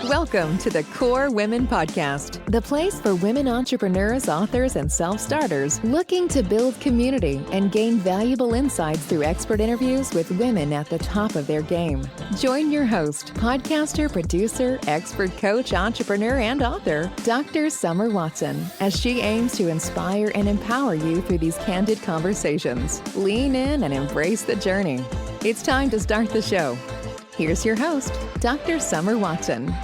Welcome to the Core Women Podcast, the place for women entrepreneurs, authors, and self-starters looking to build community and gain valuable insights through expert interviews with women at the top of their game. Join your host, podcaster, producer, expert coach, entrepreneur, and author, Dr. Summer Watson, as she aims to inspire and empower you through these candid conversations. Lean in and embrace the journey. It's time to start the show. Here's your host, Dr. Summer Watson.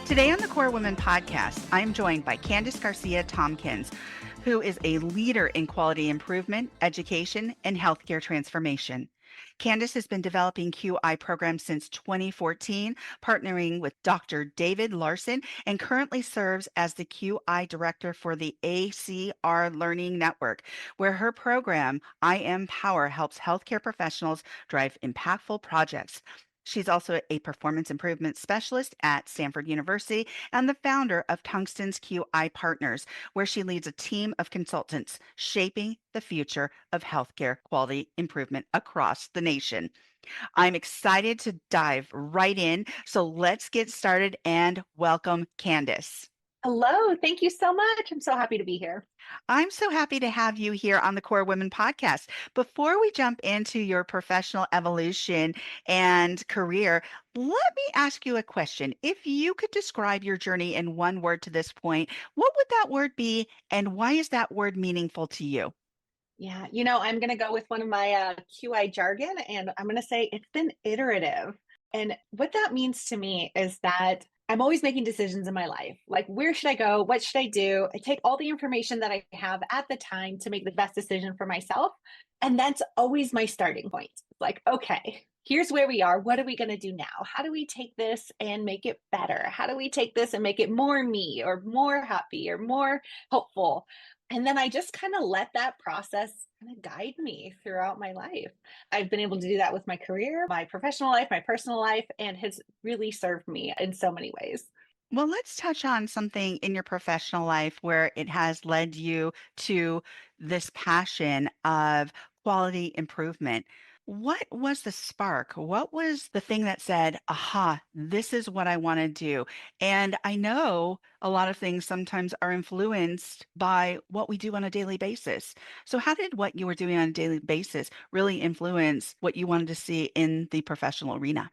Today on the Core Women Podcast, I'm joined by Kandice Garcia Tomkins, who is a leader in quality improvement, education, and healthcare transformation. Kandice has been developing QI programs since 2014, partnering with Dr. David Larson, and currently serves as the QI director for the ACR Learning Network, where her program, ImPower, helps healthcare professionals drive impactful projects. She's also a performance improvement specialist at Stanford University and the founder of Tungsten QI Partners, where she leads a team of consultants shaping the future of healthcare quality improvement across the nation. I'm excited to dive right in. So let's get started and welcome Kandice. Hello. Thank you so much. I'm so happy to be here. I'm so happy to have you here on the Core Women Podcast. Before we jump into your professional evolution and career, let me ask you a question. If you could describe your journey in one word to this point, what would that word be, and why is that word meaningful to you? Yeah, I'm going to go with one of my QI jargon, and I'm going to say it's been iterative. And what that means to me is that I'm always making decisions in my life. Like, where should I go? What should I do? I take all the information that I have at the time to make the best decision for myself. And that's always my starting point. Like, okay, here's where we are. What are we going to do now? How do we take this and make it better? How do we take this and make it more me or more happy or more helpful? And then I just kind of let that process kind of guide me throughout my life. I've been able to do that with my career, my professional life, my personal life, and has really served me in so many ways. Well, let's touch on something in your professional life where it has led you to this passion of quality improvement. What was the spark? What was the thing that said, aha, this is what I want to do? And I know a lot of things sometimes are influenced by what we do on a daily basis. So, how did what you were doing on a daily basis really influence what you wanted to see in the professional arena?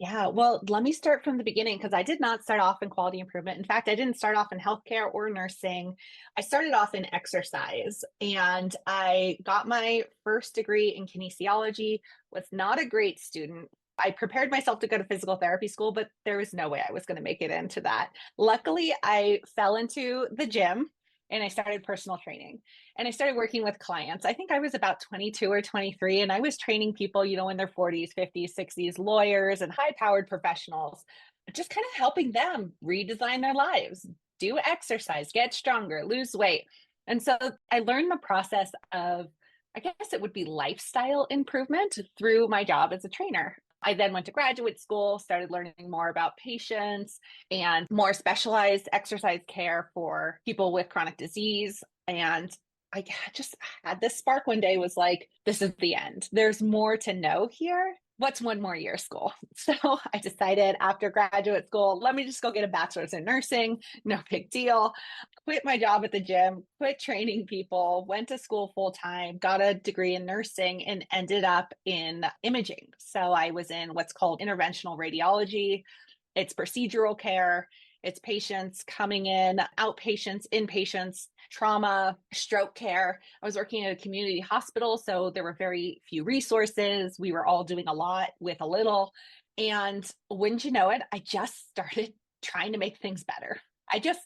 Yeah, well, let me start from the beginning because I did not start off in quality improvement. In fact, I didn't start off in healthcare or nursing. I started off in exercise, and I got my first degree in kinesiology, was not a great student. I prepared myself to go to physical therapy school, but there was no way I was going to make it into that. Luckily, I fell into the gym and I started personal training, and I started working with clients. I think I was about 22 or 23, and I was training people, in their 40s, 50s, 60s, lawyers and high-powered professionals, just kind of helping them redesign their lives, do exercise, get stronger, lose weight. And so I learned the process of, I guess it would be lifestyle improvement through my job as a trainer. I then went to graduate school, started learning more about patients and more specialized exercise care for people with chronic disease. And I just had this spark one day, was like, this is the end. There's more to know here. What's one more year of school? So I decided after graduate school, let me just go get a bachelor's in nursing. No big deal. Quit my job at the gym, quit training people, went to school full time, got a degree in nursing, and ended up in imaging. So I was in what's called interventional radiology. It's procedural care. It's patients coming in, outpatients, inpatients, trauma, stroke care. I was working at a community hospital, so there were very few resources. We were all doing a lot with a little. And wouldn't you know it, I just started trying to make things better. I just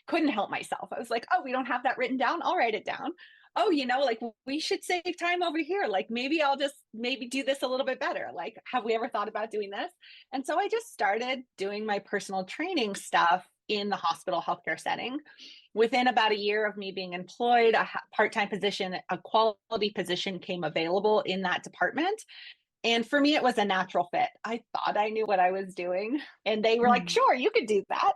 couldn't help myself. I was like, oh, we don't have that written down. I'll write it down. Oh, like we should save time over here. Like maybe I'll just do this a little bit better. Like, have we ever thought about doing this? And so I just started doing my personal training stuff in the hospital healthcare setting. Within about a year of me being employed, a part-time position, a quality position came available in that department. And for me, it was a natural fit. I thought I knew what I was doing, and they were like, sure, you could do that.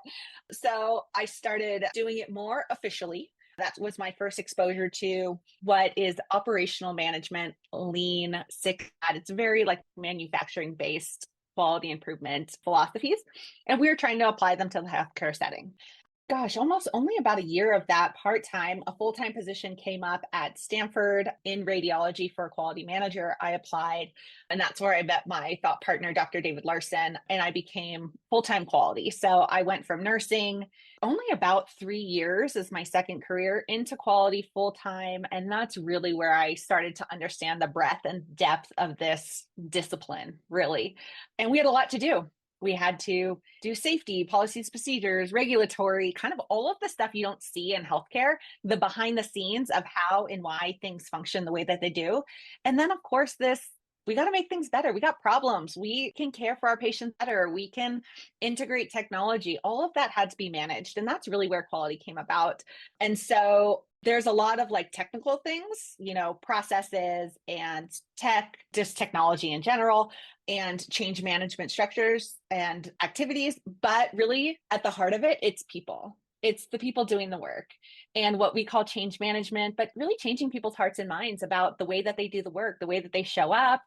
So I started doing it more officially. That was my first exposure to what is operational management, lean, Six Sigma. It's very like manufacturing based quality improvement philosophies, and we were trying to apply them to the healthcare setting. Gosh, almost only about a year of that part-time. A full-time position came up at Stanford in radiology for a quality manager. I applied, and that's where I met my thought partner, Dr. David Larson, and I became full-time quality. So I went from nursing only about 3 years as my second career into quality full-time. And that's really where I started to understand the breadth and depth of this discipline, really. And we had a lot to do. We had to do safety, policies, procedures, regulatory, kind of all of the stuff you don't see in healthcare, the behind the scenes of how and why things function the way that they do. And then, of course, we got to make things better. We got problems. We can care for our patients better. We can integrate technology. All of that had to be managed. And that's really where quality came about. And so there's a lot of like technical things, processes and tech, just technology in general, and change management structures and activities. But really at the heart of it, it's people. It's the people doing the work and what we call change management, but really changing people's hearts and minds about the way that they do the work, the way that they show up,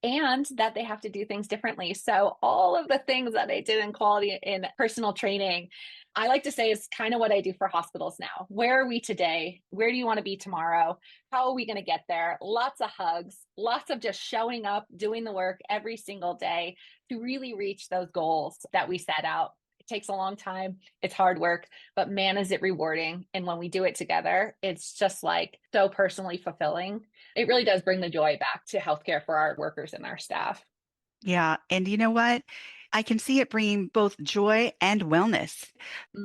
and that they have to do things differently. So all of the things that I did in quality in personal training, I like to say is kind of what I do for hospitals now. Where are we today? Where do you want to be tomorrow? How are we going to get there? Lots of hugs, lots of just showing up, doing the work every single day to really reach those goals that we set out. Takes a long time. It's hard work, but man, is it rewarding. And when we do it together, it's just like so personally fulfilling. It really does bring the joy back to healthcare for our workers and our staff. Yeah. And you know what? I can see it bringing both joy and wellness.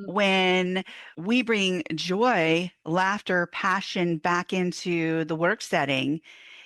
When we bring joy, laughter, passion back into the work setting,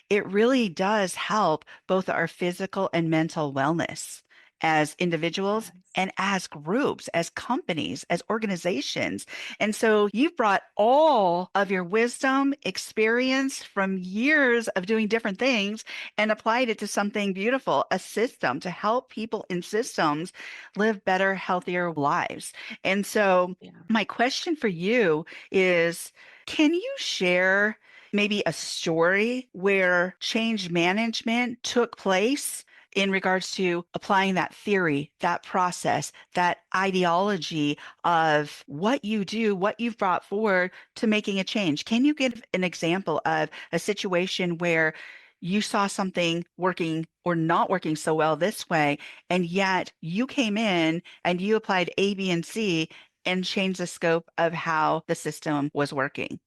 it really does help both our physical and mental wellness as individuals and as groups, as companies, as organizations. And so you've brought all of your wisdom, experience from years of doing different things and applied it to something beautiful, a system to help people in systems live better, healthier lives. And so my question for you is, can you share maybe a story where change management took place in regards to applying that theory, that process, that ideology of what you do, what you've brought forward to making a change? Can you give an example of a situation where you saw something working or not working so well this way, and yet you came in and you applied A, B, and C and changed the scope of how the system was working?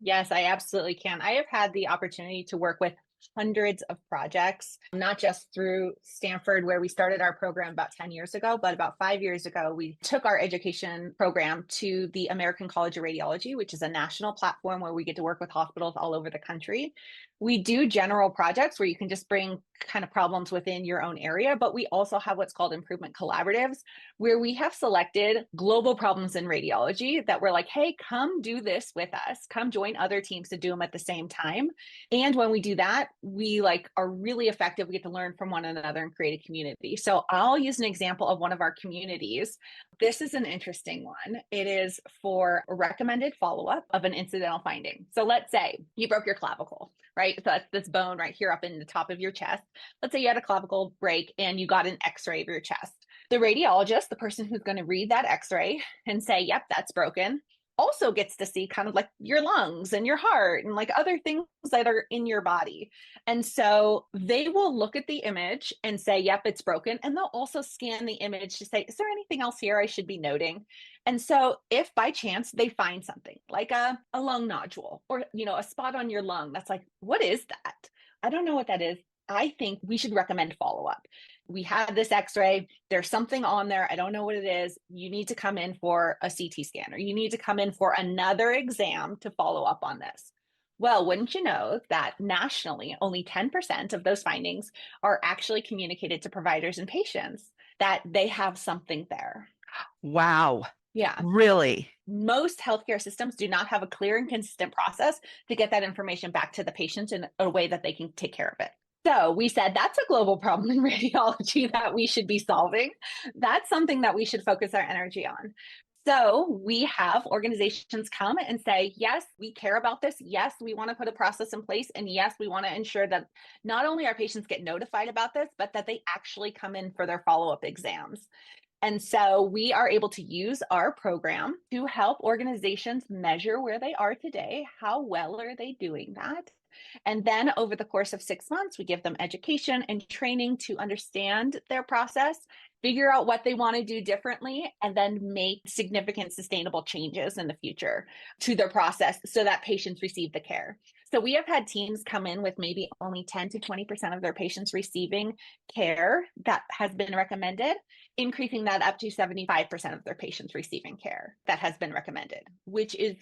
Yes, I absolutely can. I have had the opportunity to work with hundreds of projects, not just through Stanford, where we started our program about 10 years ago, but about 5 years ago, we took our education program to the American College of Radiology, which is a national platform where we get to work with hospitals all over the country. We do general projects where you can just bring kind of problems within your own area, but we also have what's called improvement collaboratives, where we have selected global problems in radiology that we're like, hey, come do this with us, come join other teams to do them at the same time. And when we do that, we are really effective. We get to learn from one another and create a community. So I'll use an example of one of our communities. This is an interesting one. It is for a recommended follow-up of an incidental finding. So let's say you broke your clavicle, right? So that's this bone right here up in the top of your chest. Let's say you had a clavicle break and you got an x-ray of your chest. The radiologist, the person who's going to read that x-ray and say, yep, that's broken, also gets to see kind of like your lungs and your heart and like other things that are in your body. And so they will look at the image and say, yep, it's broken. And they'll also scan the image to say, is there anything else here I should be noting? And so if by chance they find something like a lung nodule or, a spot on your lung, that's like, what is that? I don't know what that is. I think we should recommend follow-up. We have this x-ray, there's something on there, I don't know what it is, you need to come in for a CT scan, or you need to come in for another exam to follow up on this. Well, wouldn't you know that nationally, only 10% of those findings are actually communicated to providers and patients that they have something there. Wow. Yeah. Really? Most healthcare systems do not have a clear and consistent process to get that information back to the patient in a way that they can take care of it. So we said that's a global problem in radiology that we should be solving. That's something that we should focus our energy on. So we have organizations come and say, yes, we care about this. Yes, we want to put a process in place. And yes, we want to ensure that not only our patients get notified about this, but that they actually come in for their follow-up exams. And so we are able to use our program to help organizations measure where they are today. How well are they doing that? And then over the course of 6 months, we give them education and training to understand their process, figure out what they want to do differently, and then make significant sustainable changes in the future to their process so that patients receive the care. So we have had teams come in with maybe only 10 to 20% of their patients receiving care that has been recommended, increasing that up to 75% of their patients receiving care that has been recommended, which is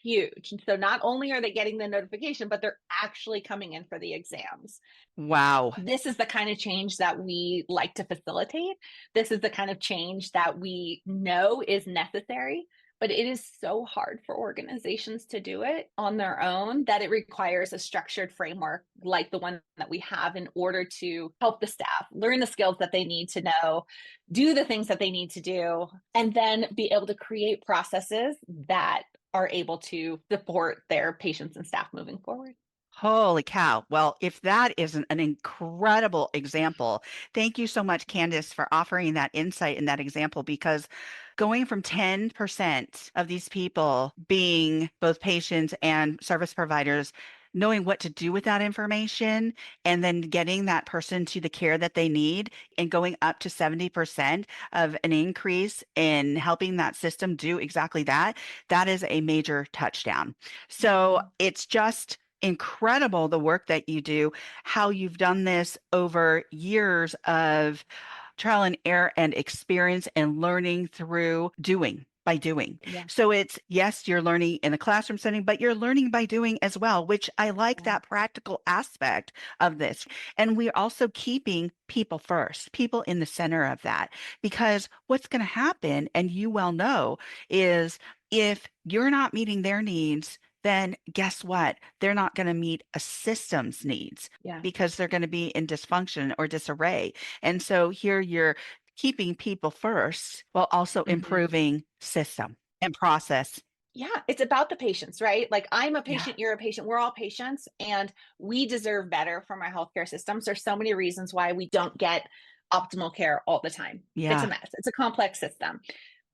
huge. And so not only are they getting the notification, but they're actually coming in for the exams. Wow. This is the kind of change that we like to facilitate. This is the kind of change that we know is necessary, but it is so hard for organizations to do it on their own that it requires a structured framework like the one that we have in order to help the staff learn the skills that they need to know, do the things that they need to do, and then be able to create processes that are able to support their patients and staff moving forward. Holy cow. Well, if that isn't an incredible example, thank you so much, Candice, for offering that insight and that example, because going from 10% of these people being both patients and service providers, knowing what to do with that information and then getting that person to the care that they need and going up to 70% of an increase in helping that system do exactly that, that is a major touchdown. So it's just incredible the work that you do, how you've done this over years of trial and error and experience and learning through doing. By doing. Yeah. So it's, yes, you're learning in a classroom setting, but you're learning by doing as well, which I like that practical aspect of this. And we're also keeping people first, people in the center of that, because what's going to happen, and you well know, is if you're not meeting their needs, then guess what? They're not going to meet a system's needs because they're going to be in dysfunction or disarray. And so here you're keeping people first while also improving system and process. Yeah, it's about the patients, right? Like I'm a patient, you're a patient, we're all patients, and we deserve better from our healthcare systems. There's so many reasons why we don't get optimal care all the time. It's a mess. It's a complex system.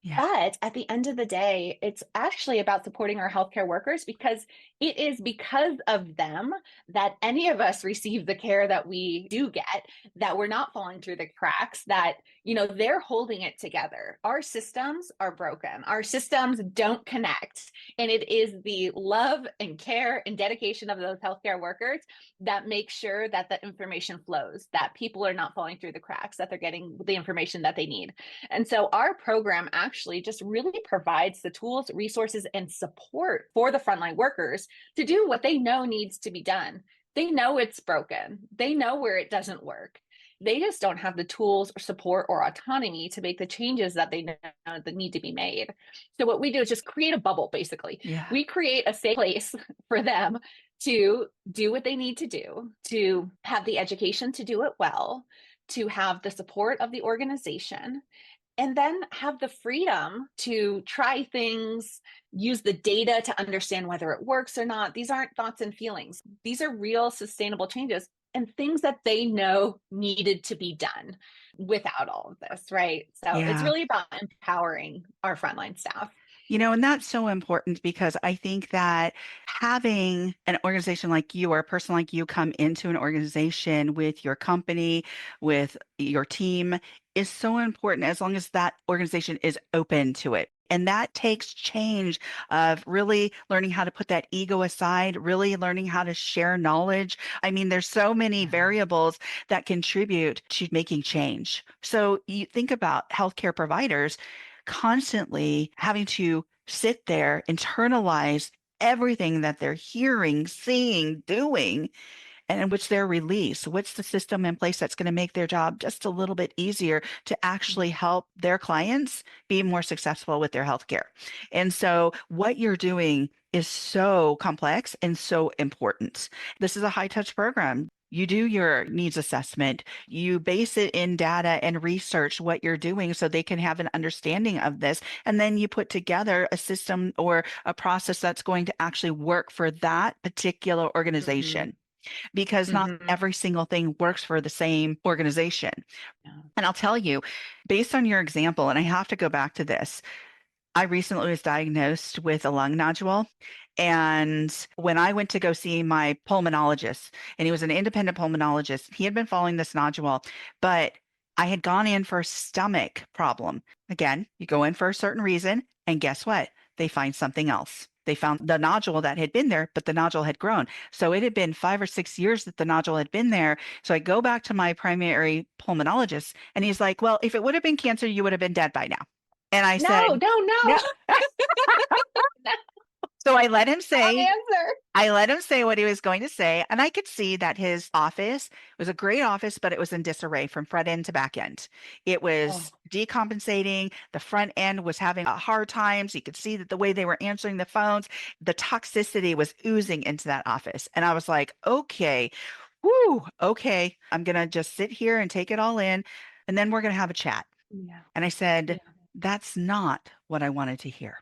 But at the end of the day, it's actually about supporting our healthcare workers, because it is because of them that any of us receive the care that we do get, that we're not falling through the cracks, that, you know, they're holding it together. Our systems are broken. Our systems don't connect. And it is the love and care and dedication of those healthcare workers that make sure that the information flows, that people are not falling through the cracks, that they're getting the information that they need. And so our program actually just really provides the tools, resources, and support for the frontline workers to do what they know needs to be done. They know it's broken. They know where it doesn't work. They just don't have the tools or support or autonomy to make the changes that they know that need to be made. So what we do is just create a bubble, basically. We create a safe place for them to do what they need to do, to have the education to do it well, to have the support of the organization, and then have the freedom to try things, use the data to understand whether it works or not. These aren't thoughts and feelings. These are real sustainable changes and things that they know needed to be done without all of this, right? So it's really about empowering our frontline staff. You know, and that's so important, because I think that having an organization like you or a person like you come into an organization with your company, with your team, is so important, as long as that organization is open to it. And that takes change of really learning how to put that ego aside, really learning how to share knowledge. I mean, there's so many variables that contribute to making change. So you think about healthcare providers constantly having to sit there, internalize everything that they're hearing, seeing, doing, and in which they're released. What's the system in place that's going to make their job just a little bit easier to actually help their clients be more successful with their healthcare? And so what you're doing is so complex and so important. This is a high touch program. You do your needs assessment. You base it in data and research what you're doing so they can have an understanding of this. And then you put together a system or a process that's going to actually work for that particular Mm-hmm. organization, because not Mm-hmm. every single thing works for the same organization. Yeah. And I'll tell you, based on your example, and I have to go back to this, I recently was diagnosed with a lung nodule. And when I went to go see my pulmonologist, and he was an independent pulmonologist, he had been following this nodule, but I had gone in for a stomach problem. Again, you go in for a certain reason, and guess what? They find something else. They found the nodule that had been there, but the nodule had grown. So it had been 5 or 6 years that the nodule had been there. So I go back to my primary pulmonologist, and he's like, well, if it would have been cancer, you would have been dead by now. And I No, said, no, no. no. So Wrong answer. I let him say what he was going to say. And I could see that his office was a great office, but it was in disarray from front end to back end. It Oh, was decompensating. The front end was having a hard times. You could see that the way they were answering the phones, the toxicity was oozing into that office. And I was like, okay, whoo, okay. I'm going to just sit here and take it all in. And then we're going to have a chat. yeah, And I said, yeah. that's not what I wanted to hear.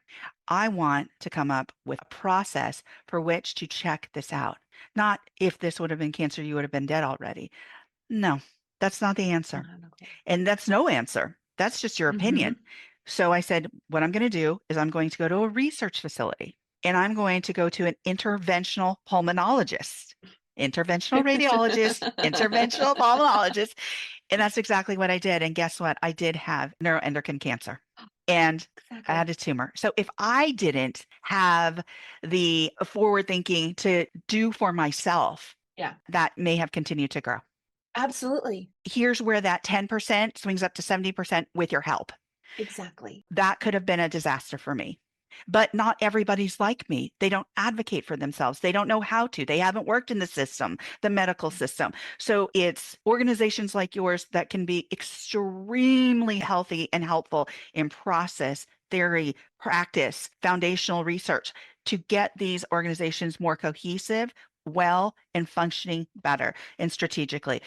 I want to come up with a process for which to check this out. Not if this would have been cancer, you would have been dead already. No, that's not the answer. Not okay. And that's no answer. That's just your Mm-hmm. opinion. So I said, what I'm going to do is I'm going to go to a research facility and I'm going to go to an interventional pulmonologist, interventional radiologist, interventional pulmonologist. And that's exactly what I did. And guess what? I did have neuroendocrine cancer and I Exactly. had a tumor. So if I didn't have the forward thinking to do for myself, Yeah, that may have continued to grow. absolutely. Here's where that 10% swings up to 70% with your help. Exactly. That could have been a disaster for me. But not everybody's like me. They don't advocate for themselves. They don't know how to. They haven't worked in the system, the medical system. So it's organizations like yours that can be extremely healthy and helpful in process, theory, practice, foundational research to get these organizations more cohesive, well, and functioning better and strategically.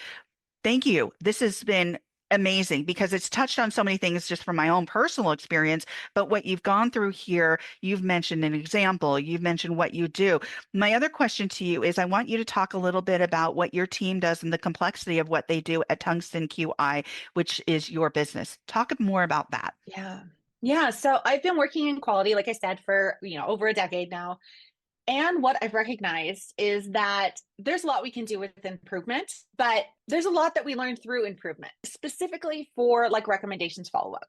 Thank you. This has been amazing because it's touched on so many things just from my own personal experience. But what you've gone through here, you've mentioned an example, you've mentioned what you do. My other question to you is I want you to talk a little bit about what your team does and the complexity of what they do at Tungsten QI, which is your business. Talk more about that. Yeah. Yeah. So I've been working in quality, like I said, for, over a decade now. And what I've recognized is that there's a lot we can do with improvement, but there's a lot that we learn through improvement, specifically for like recommendations follow-up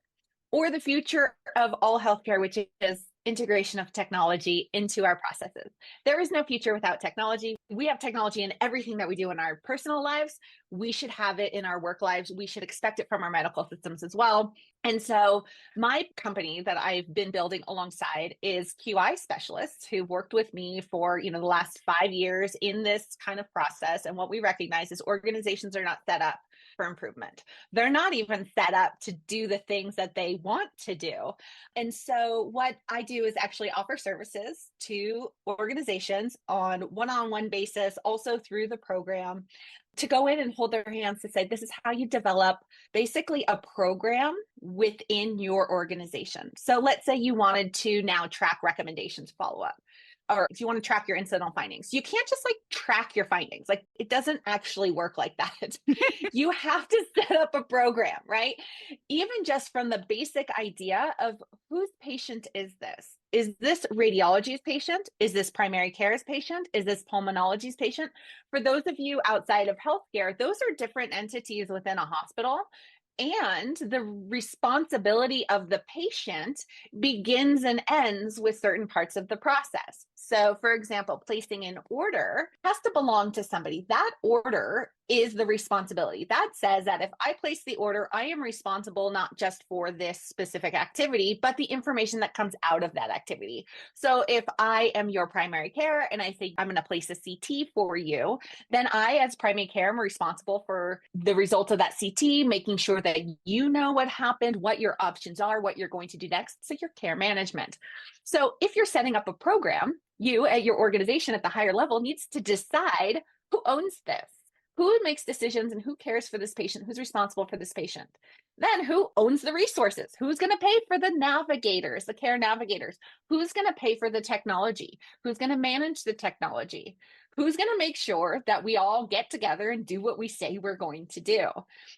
or the future of all healthcare, which is integration of technology into our processes. There is no future without technology. We have technology in everything that we do in our personal lives. We should have it in our work lives. We should expect it from our medical systems as well. And so my company that I've been building alongside is QI specialists who worked with me for, the last 5 years in this kind of process. And what we recognize is organizations are not set up for improvement. They're not even set up to do the things that they want to do. And so what I do is actually offer services to organizations on one-on-one basis, also through the program, to go in and hold their hands to say, this is how you develop basically a program within your organization. So let's say you wanted to now track recommendations follow-up, or if you want to track your incidental findings, you can't just like track your findings. Like it doesn't actually work like that. You have to set up a program, right? Even just from the basic idea of whose patient is this? Is this radiology's patient? Is this primary care's patient? Is this pulmonology's patient? For those of you outside of healthcare, those are different entities within a hospital. And the responsibility of the patient begins and ends with certain parts of the process. So, for example, placing an order has to belong to somebody. That order is the responsibility. That says that if I place the order, I am responsible not just for this specific activity, but the information that comes out of that activity. So if I am your primary care and I say, I'm going to place a CT for you, then I, as primary care, am responsible for the result of that CT, making sure that you know what happened, what your options are, what you're going to do next. So your care management. So if you're setting up a program, you at your organization at the higher level needs to decide who owns this. Who makes decisions and who cares for this patient? Who's responsible for this patient? Then who owns the resources? Who's going to pay for the navigators, the care navigators? Who's going to pay for the technology? Who's going to manage the technology? Who's going to make sure that we all get together and do what we say we're going to do,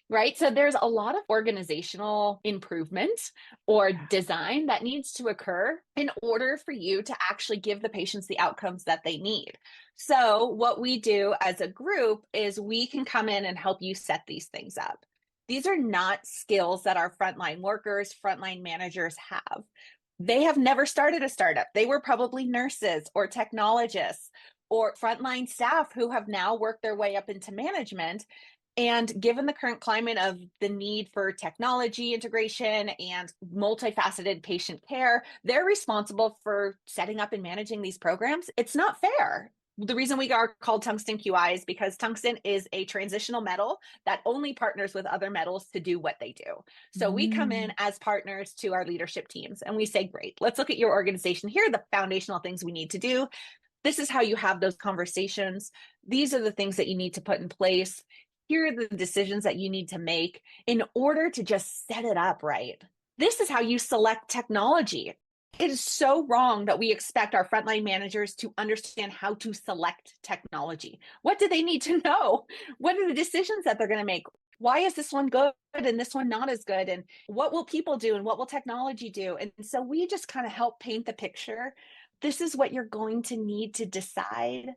right? So there's a lot of organizational improvement or design that needs to occur in order for you to actually give the patients the outcomes that they need. So what we do as a group is we can come in and help you set these things up. These are not skills that our frontline workers, frontline managers have. They have never started a startup. They were probably nurses or technologists or frontline staff who have now worked their way up into management. And given the current climate of the need for technology integration and multifaceted patient care, they're responsible for setting up and managing these programs. It's not fair. The reason we are called Tungsten QI is because tungsten is a transitional metal that only partners with other metals to do what they do. So we come in as partners to our leadership teams and we say, great, let's look at your organization. Here are the foundational things we need to do. This is how you have those conversations. These are the things that you need to put in place. Here are the decisions that you need to make in order to just set it up right. This is how you select technology. It is so wrong that we expect our frontline managers to understand how to select technology. What do they need to know? What are the decisions that they're going to make? Why is this one good and this one not as good? And what will people do and what will technology do? And so we just kind of help paint the picture. This is what you're going to need to decide.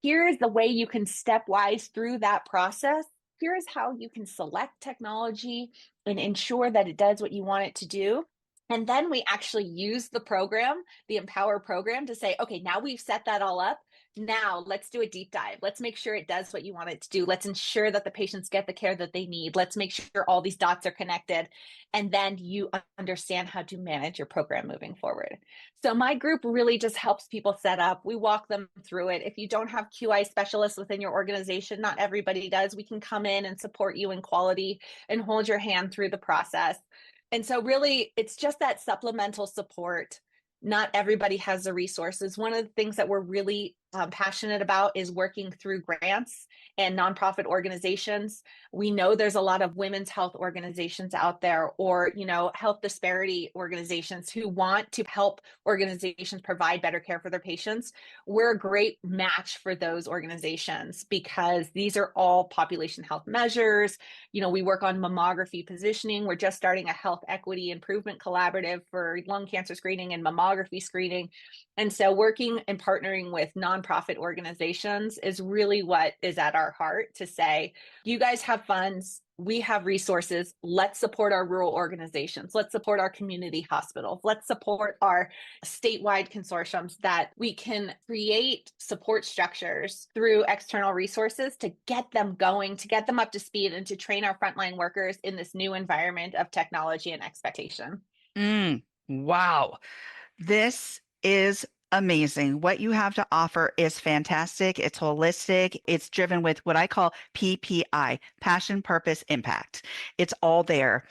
Here's the way you can stepwise through that process. Here's how you can select technology and ensure that it does what you want it to do. And then we actually use the program, the ImPower program, to say, okay, now we've set that all up. Now let's do a deep dive. Let's make sure it does what you want it to do. Let's ensure that the patients get the care that they need. Let's make sure all these dots are connected. And then you understand how to manage your program moving forward. So my group really just helps people set up. We walk them through it. If you don't have QI specialists within your organization, not everybody does, we can come in and support you in quality and hold your hand through the process. And so really, it's just that supplemental support. Not everybody has the resources. One of the things that we're really passionate about is working through grants and nonprofit organizations. We know there's a lot of women's health organizations out there, or, health disparity organizations who want to help organizations provide better care for their patients. We're a great match for those organizations because these are all population health measures. We work on mammography positioning. We're just starting a health equity improvement collaborative for lung cancer screening and mammography screening. And so working and partnering with nonprofit organizations is really what is at our heart, to say, you guys have funds, we have resources, let's support our rural organizations, let's support our community hospitals, let's support our statewide consortiums, that we can create support structures through external resources to get them going, to get them up to speed, and to train our frontline workers in this new environment of technology and expectation. Wow. This is amazing. What you have to offer is fantastic. It's holistic. It's driven with what I call PPI, passion, purpose, impact. It's all there.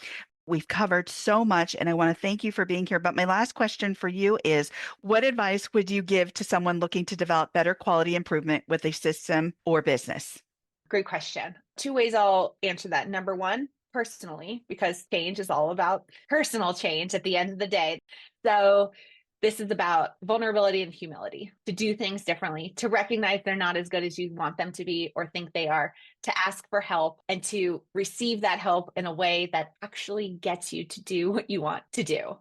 We've covered so much, and I want to thank you for being here. But my last question for you is, what advice would you give to someone looking to develop better quality improvement with a system or business? Great question. Two ways I'll answer that. Number one, personally, because change is all about personal change at the end of the day. So this is about vulnerability and humility, to do things differently, to recognize they're not as good as you want them to be or think they are, to ask for help, and to receive that help in a way that actually gets you to do what you want to do.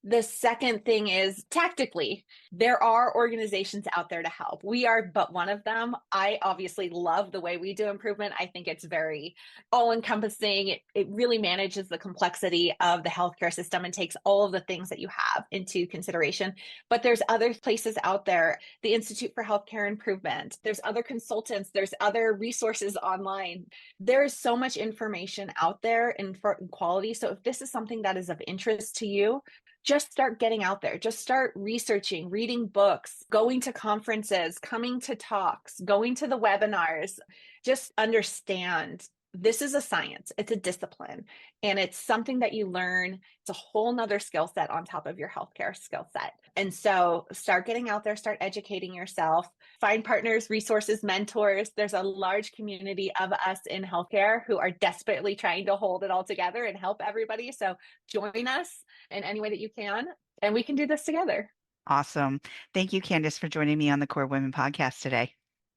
The second thing is, tactically, there are organizations out there to help. We are but one of them. I obviously love the way we do improvement. I think it's very all-encompassing. It really manages the complexity of the healthcare system and takes all of the things that you have into consideration. But there's other places out there, the Institute for Healthcare Improvement. There's other consultants. There's other resources online. There's so much information out there in quality. So if this is something that is of interest to you, just start getting out there. Just start researching, reading books, going to conferences, coming to talks, going to the webinars. Just understand this is a science, it's a discipline, and it's something that you learn. It's a whole nother skill set on top of your healthcare skill set. And so start getting out there, start educating yourself, find partners, resources, mentors. There's a large community of us in healthcare who are desperately trying to hold it all together and help everybody. So join us in any way that you can, and we can do this together. Awesome. Thank you, Kandice, for joining me on the Core Women podcast today.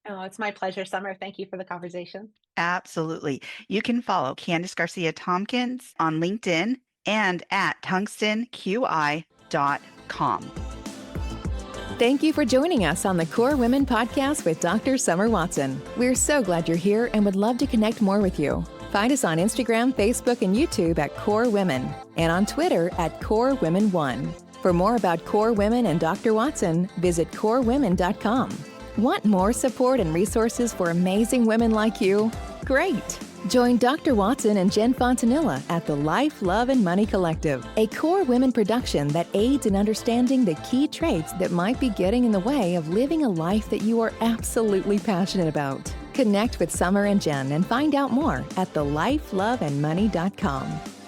Oh, it's my pleasure, Summer. Thank you for the conversation. Absolutely. You can follow Kandice Garcia Tomkins on LinkedIn and at tungstenqi.com. Thank you for joining us on the Core Women podcast with Dr. Summer Watson. We're so glad you're here and would love to connect more with you. Find us on Instagram, Facebook, and YouTube at Core Women, and on Twitter at Core Women 1. For more about Core Women and Dr. Watson, visit corewomen.com. Want more support and resources for amazing women like you? Great! Join Dr. Watson and Jen Fontanilla at the Life, Love, and Money Collective, a Core Women production that aids in understanding the key traits that might be getting in the way of living a life that you are absolutely passionate about. Connect with Summer and Jen and find out more at thelifeloveandmoney.com.